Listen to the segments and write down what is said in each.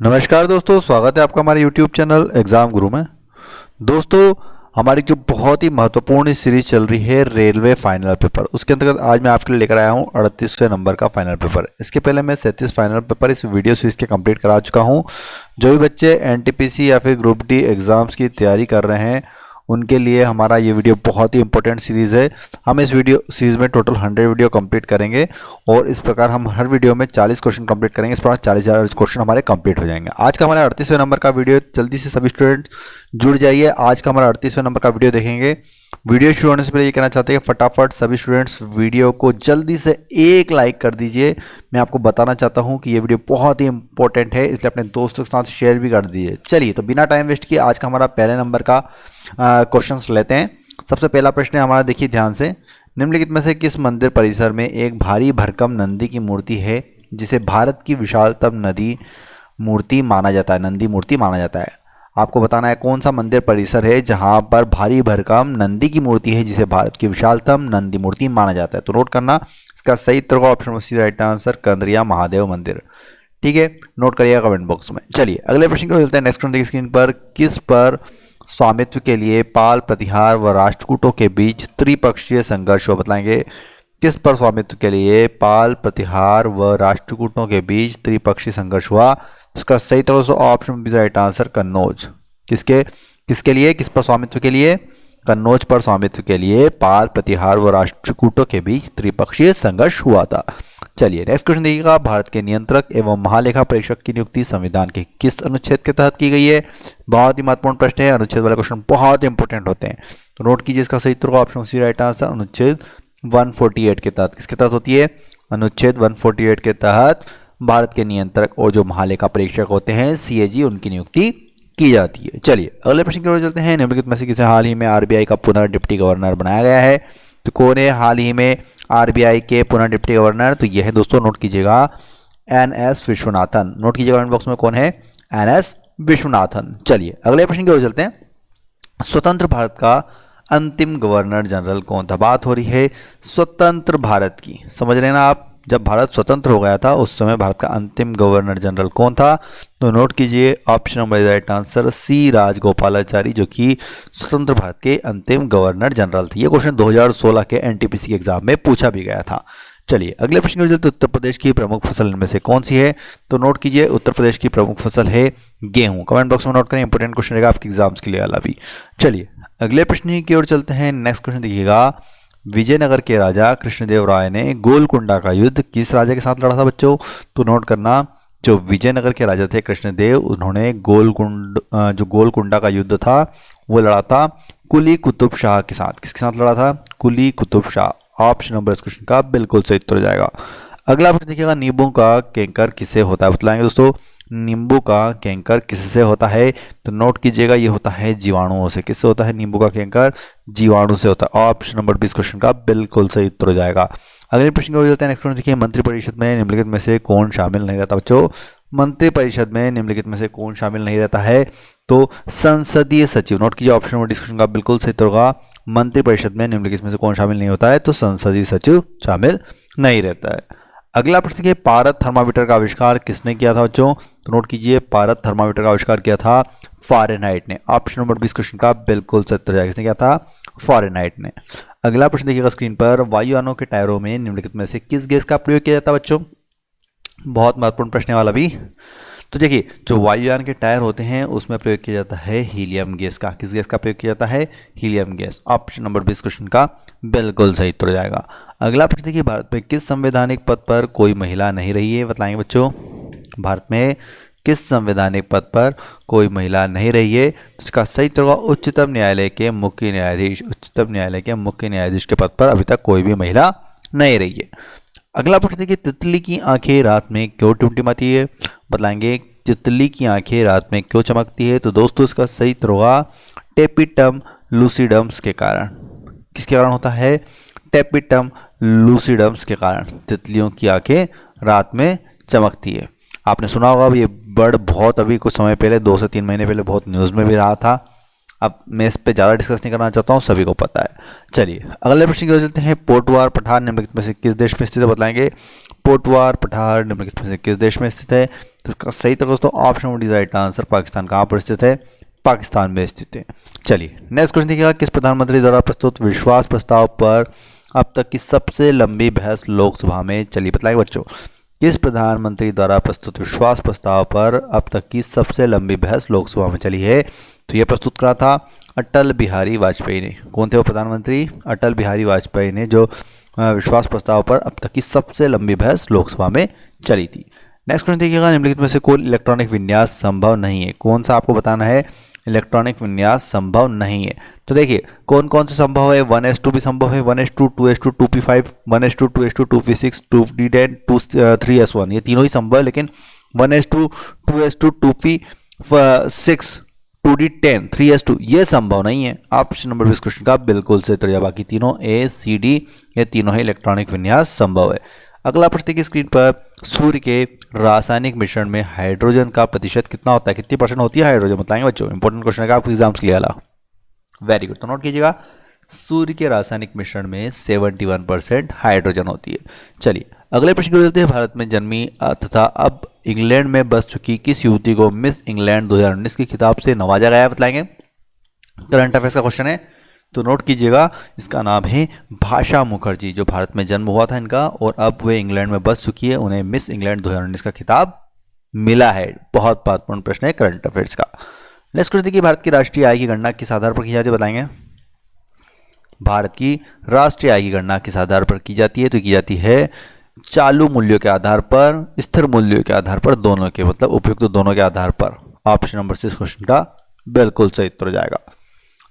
नमस्कार दोस्तों, स्वागत है आपका हमारे YouTube चैनल एग्ज़ाम गुरु में। दोस्तों, हमारी जो बहुत ही महत्वपूर्ण सीरीज चल रही है रेलवे फाइनल पेपर, उसके अंतर्गत आज मैं आपके लिए लेकर आया हूं 38वें नंबर का फाइनल पेपर। इसके पहले मैं 37 फाइनल पेपर इस वीडियो सीरीज के कंप्लीट करा चुका हूं। जो भी बच्चे एनटीपीसी या फिर ग्रुप डी एग्ज़ाम्स की तैयारी कर रहे हैं उनके लिए हमारा ये वीडियो बहुत ही इंपॉर्टेंट सीरीज़ है। हम इस वीडियो सीरीज़ में टोटल 100 वीडियो कंप्लीट करेंगे और इस प्रकार हम हर वीडियो में 40 क्वेश्चन कंप्लीट करेंगे। इस प्रकार 40,000 क्वेश्चन हमारे कंप्लीट हो जाएंगे। आज का हमारा 38वें नंबर का वीडियो, जल्दी से सभी स्टूडेंट जुड़ जाइए। आज का हमारा 38वें नंबर का वीडियो देखेंगे। वीडियो शुरू होने से पहले ये कहना चाहते हैं कि फटाफट सभी स्टूडेंट्स वीडियो को जल्दी से एक लाइक कर दीजिए। मैं आपको बताना चाहता हूँ कि ये वीडियो बहुत ही इंपॉर्टेंट है, इसलिए अपने दोस्तों के साथ शेयर भी कर दीजिए। चलिए, तो बिना टाइम वेस्ट किए आज का हमारा पहले नंबर का क्वेश्चंस लेते हैं। सबसे पहला प्रश्न है हमारा, देखिए ध्यान से। निम्नलिखित में से किस मंदिर परिसर में एक भारी भरकम नंदी की मूर्ति है जिसे भारत की विशालतम नदी मूर्ति माना जाता है, नंदी मूर्ति माना जाता है? आपको बताना है कौन सा मंदिर परिसर है जहां पर भारी भरकम नंदी की मूर्ति है जिसे भारत की विशालतम नंदी मूर्ति माना जाता है। तो नोट करना, इसका सही उत्तर का option C right answer Kandariya Mahadev मंदिर। ठीक है, नोट करिएगा कमेंट बॉक्स में। चलिए अगले प्रश्न को चलते हैं। नेक्स्ट देखिए स्क्रीन पर, किस पर स्वामित्व के लिए पाल प्रतिहार व राष्ट्रकूटों के बीच त्रिपक्षीय संघर्ष हुआ? बताएंगे किस पर स्वामित्व के लिए पाल प्रतिहार व राष्ट्रकूटों के बीच त्रिपक्षीय संघर्ष हुआ? इसका सही तरह से option B right answer Kannauj. किसके लिए, किस पर स्वामित्व के लिए? कन्नौज पर स्वामित्व के लिए पाल प्रतिहार व राष्ट्रकूटों के बीच त्रिपक्षीय संघर्ष हुआ था। चलिए नेक्स्ट क्वेश्चन देखिएगा। भारत के नियंत्रक एवं महालेखा परीक्षक की नियुक्ति संविधान के किस अनुच्छेद के तहत की गई है? बहुत ही महत्वपूर्ण प्रश्न है। अनुच्छेद वाले क्वेश्चन बहुत इंपॉर्टेंट होते हैं, तो नोट कीजिए। इसका सही उत्तर ऑप्शन सी राइट आंसर अनुच्छेद 148 के तहत। किसके तहत होती है? अनुच्छेद 148 के तहत भारत के नियंत्रक और जो महालेखा परीक्षक होते हैं सीएजी, उनकी नियुक्ति की जाती है। चलिए अगले प्रश्न की ओर चलते हैं। निम्नलिखित में से किसे हाल ही में आरबीआई का पुनः डिप्टी गवर्नर बनाया गया है? तो कौन है हाल ही में आरबीआई के पुनः डिप्टी गवर्नर? तो यह है दोस्तों, नोट कीजिएगा, एनएस विश्वनाथन। नोट कीजिएगा कमेंट बॉक्स में, कौन है? एनएस विश्वनाथन। चलिए अगले प्रश्न की ओर चलते हैं। स्वतंत्र भारत का अंतिम गवर्नर जनरल कौन था? बात हो रही है स्वतंत्र भारत की, समझ रहे हैं ना आप? जब भारत स्वतंत्र हो गया था उस समय भारत का अंतिम गवर्नर जनरल कौन था? तो नोट कीजिए, option number right answer C Rajagopalachari, जो कि स्वतंत्र भारत के अंतिम गवर्नर जनरल थे। ये क्वेश्चन 2016 के एनटीपीसी के एग्जाम में पूछा भी गया था। चलिए अगले प्रश्न की चलते, उत्तर प्रदेश की प्रमुख फसल इनमें से कौन सी है? तो नोट कीजिए, उत्तर प्रदेश की प्रमुख फसल है गेहूं। कमेंट बॉक्स में नोट करें, इंपॉर्टेंट क्वेश्चन रहेगा आपके एग्जाम्स के लिए वाला भी। चलिए अगले प्रश्न की ओर चलते हैं। नेक्स्ट क्वेश्चन देखिएगा, विजयनगर के राजा कृष्णदेव राय ने गोलकुंडा का युद्ध किस राजा के साथ लड़ा था बच्चों? तो नोट करना, जो विजयनगर के राजा थे कृष्णदेव, उन्होंने गोलकुंडा का युद्ध था वो लड़ा था कुली कुतुब शाह के साथ। किसके साथ लड़ा था? कुली कुतुब शाह। ऑप्शन नंबर इस क्वेश्चन का बिल्कुल सही उत्तर हो जाएगा। अगला प्रश्न देखिएगा, नींबू का कैंकर किसे होता है? बतलाएंगे दोस्तों, नींबू का कैंकर किससे होता है? तो नोट कीजिएगा, ये होता है जीवाणुओं से। किससे होता है नींबू का कैंकर? जीवाणु से होता है। ऑप्शन नंबर 20 क्वेश्चन का बिल्कुल सही उत्तर हो जाएगा। अगले प्रश्न को चलते हैं। नेक्स्ट क्वेश्चन देखिए, मंत्रिपरिषद में निम्नलिखित में से कौन शामिल नहीं रहता बच्चों? मंत्रिपरिषद में निम्नलिखित में से कौन शामिल नहीं रहता है? तो संसदीय सचिव। नोट कीजिए, ऑप्शन नंबर डिस्कशन का बिल्कुल सही उत्तर होगा। मंत्रिपरिषद में निम्नलिखित में से कौन शामिल नहीं होता है? तो संसदीय सचिव शामिल नहीं रहता है। अगला प्रश्न देखिए, पारद थर्मामीटर का आविष्कार किसने किया था बच्चों? तो नोट कीजिए, पारद थर्मामीटर का आविष्कार किया था फारेनहाइट ने। ऑप्शन नंबर 20 क्वेश्चन का बिल्कुल सही उत्तर जाएगा। किसने किया था? फारेनहाइट ने। अगला प्रश्न देखिएगा स्क्रीन पर, वायुयानों के टायरों में निम्नलिखित में से किस गैस का प्रयोग किया जाता है बच्चों? बहुत महत्वपूर्ण प्रश्न है वाला भी। तो देखिए, जो वायुयान के टायर होते हैं उसमें प्रयोग किया जाता है हीलियम गैस का। किस गैस का प्रयोग किया जाता है? Helium gas. Option number 20 question का बिल्कुल सही उत्तर हो जाएगा। अगला प्रश्न देखिए, भारत में किस संवैधानिक पद पर कोई महिला नहीं रही है? बताएंगे बच्चों, भारत में किस संवैधानिक पद पर कोई महिला नहीं रही है? इसका सही उत्तर होगा उच्चतम न्यायालय के मुख्य न्यायाधीश। उच्चतम न्यायालय के मुख्य न्यायाधीश के पद पर अभी तक कोई भी महिला नहीं रही है। अगला प्रश्न देखिए, तितली की आंखें रात में क्यों टिमटिमाती है? बताएंगे, तितली की आंखें रात में क्यों चमकती है? तो दोस्तों इसका सही उत्तर होगा टेपिटम लूसिडम्स के कारण। किसके कारण होता है? टेपिटम लूसिडम्स के कारण तितलियों की आंखें रात में चमकती है। आपने सुना होगा, ये बर्ड बहुत अभी कुछ समय पहले, 2 से 3 महीने पहले बहुत न्यूज़ में भी रहा था। अब मैं इस पे ज़्यादा डिस्कस नहीं करना चाहता हूँ, सभी को पता है। चलिए अगले प्रश्न की ओर चलते हैं। पोटवार पठार निम्नलिखित में से किस देश में स्थित है, बताएंगे। पोटवार पठार निम्नलिखित में से किस देश में स्थित है, तो इसका सही उत्तर दोस्तों option number D right answer, Pakistan. कहाँ पर स्थित है, पाकिस्तान में स्थित है। चलिए नेक्स्ट क्वेश्चन देखिएगा। किस प्रधानमंत्री द्वारा प्रस्तुत विश्वास प्रस्ताव पर अब तक की सबसे लंबी बहस लोकसभा में चली, बताएंगे बच्चों। किस प्रधानमंत्री द्वारा प्रस्तुत विश्वास प्रस्ताव पर अब तक की सबसे लंबी बहस लोकसभा में चली है, तो ये प्रस्तुत करा था अटल बिहारी वाजपेयी ने। कौन थे वो प्रधानमंत्री, अटल बिहारी वाजपेयी ने, जो विश्वास प्रस्ताव पर अब तक की सबसे लंबी बहस लोकसभा में चली थी। नेक्स्ट क्वेश्चन देखिएगा। निम्नलिखित में से कोई इलेक्ट्रॉनिक विन्यास संभव नहीं है, कौन सा आपको बताना है इलेक्ट्रॉनिक विन्यास संभव नहीं है। तो देखिए कौन कौन से संभव है, 1:2 भी संभव है, 1:2, 2:2, 2p5, 1:2, 2:2, 2p6, 2d10, 3s1, ये तीनों ही संभव है। लेकिन 1:2, 2:2, 2p6, 2d10, 3s2 ये संभव नहीं है। ऑप्शन नंबर 20 क्वेश्चन का बिल्कुल सही उत्तर, बाकी तीनों ए सी डी ये तीनों ही इलेक्ट्रॉनिक विन्यास संभव है। अगला प्रश्न की स्क्रीन पर सूर्य के रासायनिक मिश्रण में हाइड्रोजन का प्रतिशत कितना होता है, कितनी परसेंट होती है हाइड्रोजन, बताएंगे बच्चों। इंपॉर्टेंट क्वेश्चन है आपको एग्जाम्स के लिए वाला। वेरी गुड, तो नोट कीजिएगा। सूर्य के रासायनिक मिश्रण में 71% हाइड्रोजन होती है। चलिए अगले प्रश्न को चलते हैं। भारत में जन्मी तथा अब इंग्लैंड में बस चुकी किस युवती को मिस इंग्लैंड 2019 के खिताब से नवाजा गया है, बताएंगे। करंट अफेयर्स का क्वेश्चन है, तो नोट कीजिएगा। इसका नाम है भाषा मुखर्जी, जो भारत में जन्म हुआ था इनका और अब वे इंग्लैंड में बस चुकी है। उन्हें मिस इंग्लैंड 2019 का खिताब मिला है। बहुत महत्वपूर्ण प्रश्न है करंट अफेयर्स का। नेक्स्ट क्वेश्चन देखिए। भारत की राष्ट्रीय आय की गणना किस आधार पर की जाती है, बताएंगे। भारत की राष्ट्रीय आय की गणना किस आधार पर की जाती है, तो की जाती है चालू मूल्यों के आधार पर, स्थिर मूल्यों के आधार पर, दोनों के, मतलब उपयुक्त दोनों के आधार पर। ऑप्शन नंबर 6 क्वेश्चन का बिल्कुल सही उत्तर हो जाएगा।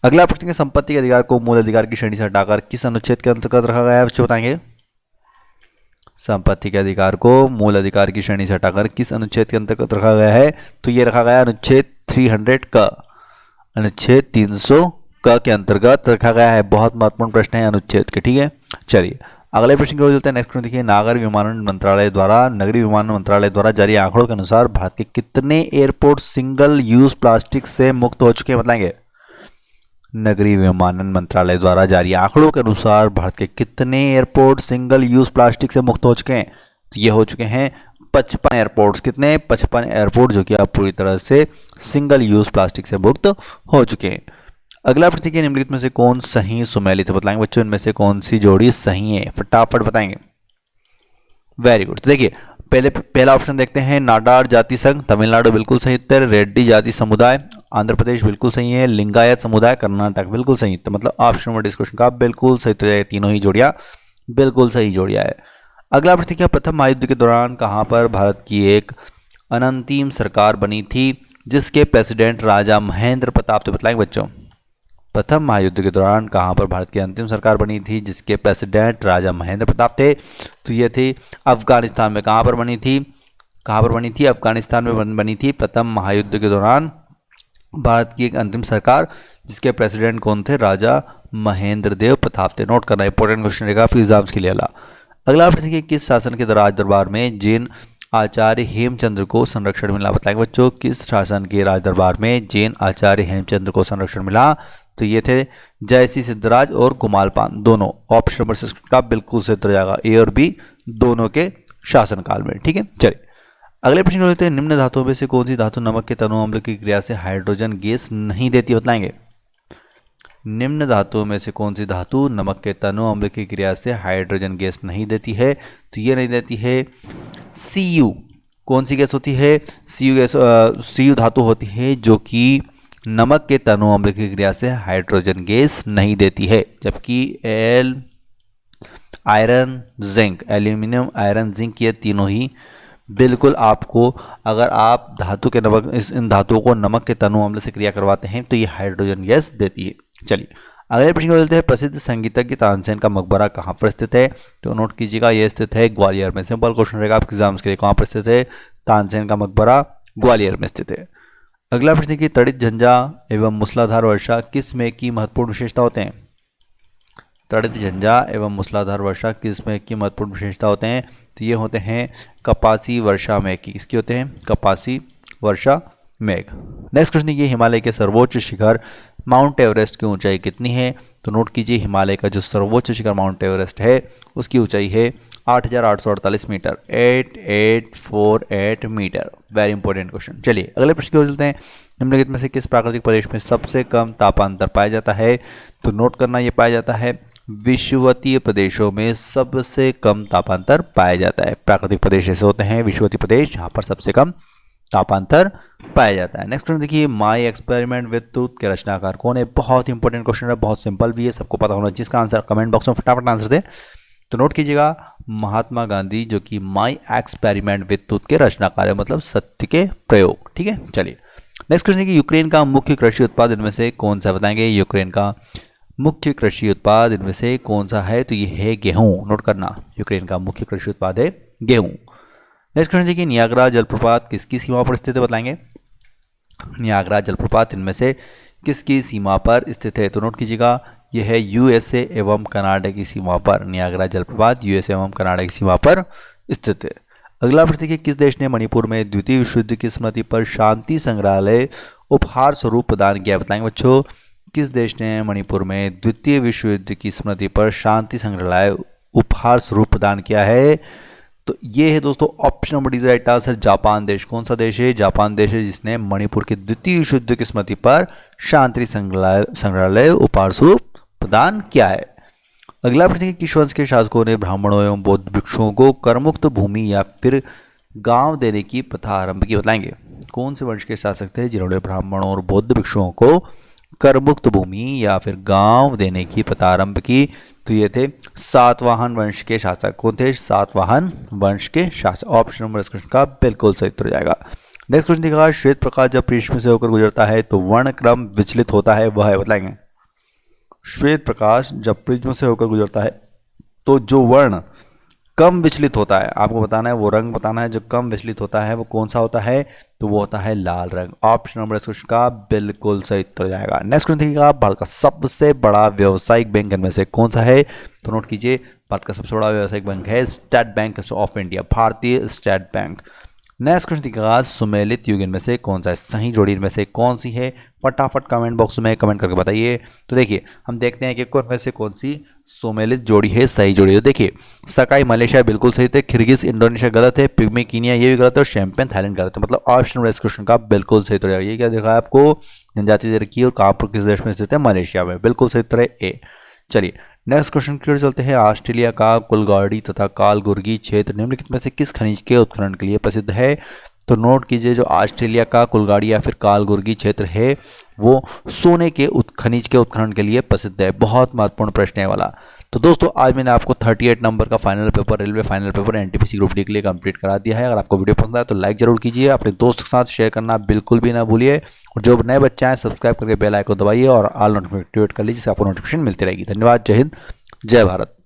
अगला प्रश्न है। संपत्ति के अधिकार को मूल अधिकार की श्रेणी से हटाकर किस अनुच्छेद के अंतर्गत रखा गया है, बच्चों बताएंगे। संपत्ति के अधिकार को मूल अधिकार की श्रेणी से हटाकर किस अनुच्छेद के अंतर्गत रखा गया है, तो ये रखा गया अनुच्छेद 300 का, अनुच्छेद 300 का के अंतर्गत रखा गया है। बहुत महत्वपूर्ण प्रश्न है अनुच्छेद के, ठीक है। चलिए अगले प्रश्न की ओर चलते हैं। नेक्स्ट क्वेश्चन देखिए। नगरीय विमानन मंत्रालय द्वारा जारी आंकड़ों के अनुसार भारत के कितने एयरपोर्ट सिंगल यूज प्लास्टिक से मुक्त हो चुके हैं, बताएंगे। नगरीय विमानन मंत्रालय द्वारा जारी आंकड़ों के अनुसार भारत के कितने एयरपोर्ट सिंगल यूज प्लास्टिक से मुक्त हो चुके हैं, तो ये हो चुके हैं 55 एयरपोर्ट्स। कितने, 55 एयरपोर्ट, जो कि आप पूरी तरह से सिंगल यूज प्लास्टिक से मुक्त हो चुके हैं। अगला प्रश्न है। निम्नलिखित में से कौन सही सुमेलित है, बताएंगे बच्चों। इनमें से कौन सी जोड़ी सही है, फटाफट बताएंगे। वेरी गुड, तो देखिए पहला ऑप्शन देखते हैं। नाडार जाति संघ तमिलनाडु बिल्कुल सही उत्तर, रेड्डी जाति समुदाय आंध्र प्रदेश बिल्कुल सही है, लिंगायत समुदाय कर्नाटक बिल्कुल सही उत्तर, मतलब ऑप्शन नंबर इस क्वेश्चन का बिल्कुल सही उत्तर है। तीनों ही जोड़ियां बिल्कुल सही जोड़ियां है। अगला प्रश्न क्या। प्रथम महायुद्ध के दौरान कहां पर भारत की एक अनंतिम सरकार बनी थी जिसके प्रेसिडेंट राजा महेंद्र प्रताप थे, बताएंगे बच्चों। प्रथम महायुद्ध के दौरान कहां पर भारत की अंतिम सरकार बनी थी जिसके प्रेसिडेंट राजा महेंद्र प्रताप थे, तो ये थी अफगानिस्तान में। कहां पर बनी थी, कहां पर बनी थी, अफगानिस्तान में बनी थी प्रथम महायुद्ध के दौरान भारत की एक अंतिम सरकार, जिसके प्रेसिडेंट कौन थे, राजा महेंद्र देव प्रताप थे। नोट करना इंपॉर्टेंट क्वेश्चन रहेगा फिर एग्जाम्स के लिए। अगला प्रश्न है। किस शासन के राज दरबार में जैन आचार्य हेमचंद्र को संरक्षण मिला, बताएंगे बच्चों। किस शासन के राज दरबार में जैन आचार्य हेमचंद्र को संरक्षण मिला, तो ये थे जयसी सिद्धराज और गुमालपान दोनों। ऑप्शन नंबर 6 का बिल्कुल सही उत्तर जाएगा, ए और बी दोनों के शासनकाल में, ठीक है। चलिए अगले प्रश्न को लेते हैं। निम्न धातुओं में से कौन सी धातु नमक के तनु अम्ल की क्रिया से हाइड्रोजन गैस नहीं देती, बताएंगे। निम्न धातुओं में से कौन सी धातु नमक के तनु अम्ल की क्रिया से हाइड्रोजन गैस नहीं देती है, तो ये नहीं देती है Cu। कौन सी गैस होती है, Cu गैस, Cu धातु होती है जो कि नमक के तनु अम्ल की क्रिया से हाइड्रोजन गैस नहीं देती है। जबकि L iron zinc, aluminium iron zinc, ये तीनों ही बिल्कुल आपको, अगर आप धातु के नमक इन धातुओं को नमक के तनु अम्ल से क्रिया करवाते हैं तो ये हाइड्रोजन गैस देती है। चलिए अगले प्रश्न को चलते हैं। प्रसिद्ध संगीतज्ञ तानसेन का मकबरा कहाँ पर स्थित है, तो नोट कीजिएगा ये स्थित है ग्वालियर में। सिंपल क्वेश्चन रहेगा आपके एग्जाम्स के लिए, कहाँ पर स्थित है, तानसेन का मकबरा ग्वालियर में स्थित है। अगला प्रश्न की तड़ित झंझा एवं मूसलाधार वर्षा किस में की महत्वपूर्ण विशेषता होते हैं। तड़ित झंझा एवं मूसलाधार वर्षा किसमें की महत्वपूर्ण विशेषता होते हैं, तो ये होते हैं कपासी वर्षा में की। इसकी होते हैं कपासी वर्षा मेघ। नेक्स्ट क्वेश्चन ये हिमालय के सर्वोच्च शिखर माउंट एवरेस्ट की ऊंचाई कितनी है? तो नोट कीजिए हिमालय का जो सर्वोच्च शिखर माउंट एवरेस्ट है उसकी ऊंचाई है 8,848 metre, 8848 metre. Very important question. चलिए अगले प्रश्न की ओर चलते हैं। निम्नलिखित में से किस प्राकृतिक प्रदेश में सबसे कम तापांतर पाया जाता है? तो नोट करना ये पाया जाता है विषुवतीय प्रदेशों में सबसे कम तापांतर पाया जाता है। प्राकृतिक प्रदेश ऐसे होते हैं विषुवतीय प्रदेश जहाँ पर सबसे कम तापांतर पाया जाता है। नेक्स्ट क्वेश्चन देखिए, माई एक्सपेरिमेंट विद ट्रूथ के रचनाकार कौन है? बहुत इंपॉर्टेंट क्वेश्चन है, बहुत सिंपल भी है, सबको पता होना, जिसका आंसर कमेंट बॉक्स में फटाफट आंसर दे। तो नोट कीजिएगा महात्मा गांधी, जो कि माई एक्सपेरिमेंट विद ट्रूथ के रचनाकार है, मतलब सत्य के प्रयोग। ठीक है, चलिए नेक्स्ट क्वेश्चन है, यूक्रेन का मुख्य कृषि उत्पाद इनमें से कौन सा? बताएंगे यूक्रेन का मुख्य कृषि उत्पाद इनमें से कौन सा है? तो ये है गेहूं। नोट करना, यूक्रेन का मुख्य कृषि उत्पाद है गेहूं। नेक्स्ट क्वेश्चन देखिए, नियाग्रा जलप्रपात किसकी सीमा पर स्थित है? बताएंगे नियाग्रा जलप्रपात इनमें से किसकी सीमा पर स्थित है? तो नोट कीजिएगा यह है यूएसए एवं कनाडा की सीमा पर। नियाग्रा जलप्रपात यूएसए एवं कनाडा की सीमा पर स्थित है। अगला प्रश्न देखिए, किस देश ने मणिपुर में द्वितीय विश्व युद्ध की स्मृति पर शांति संग्रहालय उपहार स्वरूप प्रदान किया? बताएंगे बच्चों, किस देश ने मणिपुर में द्वितीय विश्व युद्ध की स्मृति पर शांति संग्रहालय उपहार स्वरूप प्रदान किया है? तो ये है दोस्तों option number D right answer, Japan देश। कौन सा देश है? जापान देश है, जिसने मणिपुर के द्वितीय विश्व युद्ध की स्मृति पर शांति संग्रहालय उपहार स्वरूप प्रदान किया है। अगला प्रश्न है, किस वंश के शासकों ने ब्राह्मणों एवं बौद्ध भिक्षुओं को करमुक्त भूमि या फिर गांव देने की प्रथा आरंभ की? बताएंगे कौन से वंश के शासक थे जिन्होंने ब्राह्मणों और बौद्ध भिक्षुओं को करमुक्त भूमि या फिर गांव देने की प्रथा आरंभ की? तो ये थे सातवाहन वंश के शासक। कौन थे? सातवाहन वंश के शासक। ऑप्शन नंबर इस क्वेश्चन का बिल्कुल सही उत्तर हो जाएगा। नेक्स्ट क्वेश्चन देखा, श्वेत प्रकाश जब प्रिज्म से होकर गुजरता है तो वर्ण क्रम विचलित होता है, वह है? बताएंगे श्वेत प्रकाश जब प्रिज्म से होकर गुजरता है तो जो वर्ण कम विचलित होता है, आपको बताना है वो रंग बताना है जो कम विचलित होता है वो कौन सा होता है? तो वो होता है लाल रंग। ऑप्शन नंबर इस क्वेश्चन का बिल्कुल सही उत्तर हो जाएगा। नेक्स्ट क्वेश्चन देखिएगा, भारत का सबसे बड़ा व्यावसायिक बैंक इनमें से कौन सा है? तो नोट कीजिए भारत का सबसे बड़ा व्यावसायिक बैंक है स्टेट बैंक ऑफ इंडिया, भारतीय स्टेट बैंक। नेक्स्ट क्वेश्चन देखिएगा, सुमेलित युग इनमें से कौन सा है? सही जोड़ी इनमें से कौन सी है? फटाफट कमेंट बॉक्स में कमेंट करके बताइए। तो देखिए हम देखते हैं कि इनमें से कौन सी सुमेलित जोड़ी है, सही जोड़ी है। तो देखिए सकाई मलेशिया बिल्कुल सही थे, किर्गिज इंडोनेशिया गलत है, पिग्मी कीनिया ये भी गलत है और शैंपेन थाईलैंड गलत है। मतलब ऑप्शन नंबर इस क्वेश्चन का बिल्कुल सही उत्तर है। ये क्या देखा है आपको? जनजाति दे रखी है और कहाँ पर किस देश में स्थित है? मलेशिया में। बिल्कुल सही उत्तर है ए। चलिए नेक्स्ट क्वेश्चन की ओर चलते हैं। ऑस्ट्रेलिया का कुलगाड़ी तथा कालगुर्गी क्षेत्र निम्नलिखित में से किस खनिज के उत्खनन के लिए प्रसिद्ध है? तो नोट कीजिए जो ऑस्ट्रेलिया का कुलगाड़ी या फिर कालगुर्गी क्षेत्र है वो सोने के खनिज के उत्खनन के लिए प्रसिद्ध है। बहुत महत्वपूर्ण प्रश्न है वाला। तो दोस्तों आज मैंने आपको 38 नंबर का final paper, railway final paper NTPC group D के लिए कंप्लीट करा दिया है। अगर आपको वीडियो पसंद आए तो लाइक जरूर कीजिए, अपने दोस्त के साथ शेयर करना बिल्कुल भी ना भूलिए, और जो नए बच्चे हैं सब्सक्राइब करके बेल आइकन दबाइए और ऑल नोटिफिकेशन एक्टिवेट कर लीजिए, जिससे आपको नोटिफिकेशन मिलती रहेगी। धन्यवाद। जय हिंद, जय भारत।